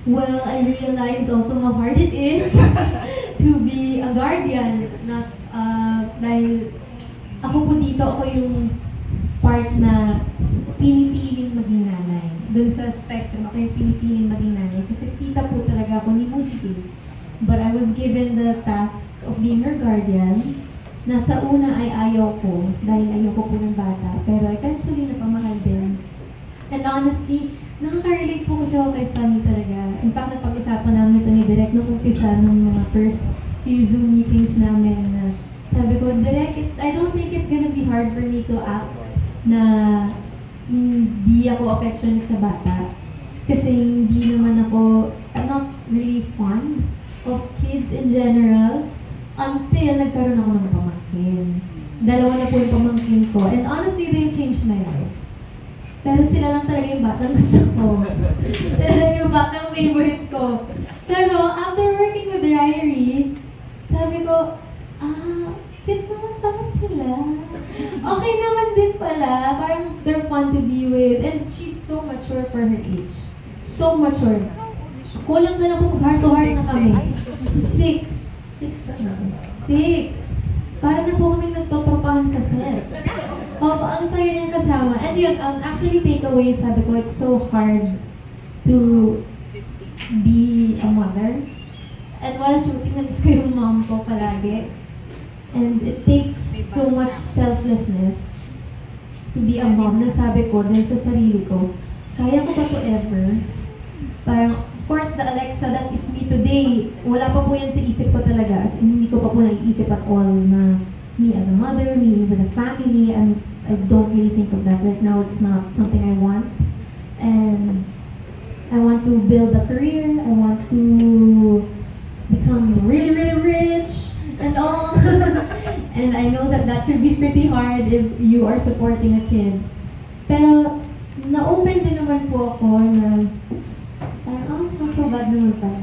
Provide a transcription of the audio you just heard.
Well, I realized also how hard it is to be a guardian. Not, dahil ako po dito, ako yung part na pinipiling maging nanay. Doon sa spectrum, ako yung pinipiling maging nanay. Kasi tita po talaga ako ni Mochi. But I was given the task of being her guardian. Nasa una ay ayaw ko, dahil ayaw ko po ng bata. Pero eventually, napamahal din. And honestly, nakaka-relate po kasi ako kay Sunny talaga. In fact, napag-usapan namin ito ni Direk nung umpisa nung mga first few Zoom meetings namin. Sabi ko, Direk, I don't think it's gonna be hard for me to act na hindi ako affectionate sa bata. Kasi hindi naman ako, I'm not really fond of kids in general until nagkaroon ako ng pamangkin. Dalawa na po yung pamangkin ko. And honestly, they changed my life. Pero sila lang talaga yung batang gusto ko. Sila lang yung batang favorite ko. Pero after working with Ryrie, sabi ko, fit naman pala sila. Okay naman din pala. Parang they're fun to be with. And she's so mature for her age. So mature. Kulang na lang po heart to heart na kami. 6. Para na po kami nagtotropahan sa set. Opo, ang saya niyang kasama. And yun, actually takeaway, sabi ko, it's so hard to be a mother. And while shooting, namiss ko yung mom ko palagi. And it takes so much selflessness to be a mom na sabi ko, dahil sa sarili ko, kaya ko ba to ever? Parang, of course, the Alexa that is me today, wala pa po yan sa isip ko talaga. As in, hindi ko pa po naiisip at all na me as a mother, me with a family, and I don't really think of that right now. It's not something I want. And I want to build a career. I want to become really, really rich and all. And I know that that could be pretty hard if you are supporting a kid. Pero na-open din naman po ako na parang, it's not so bad naman pala.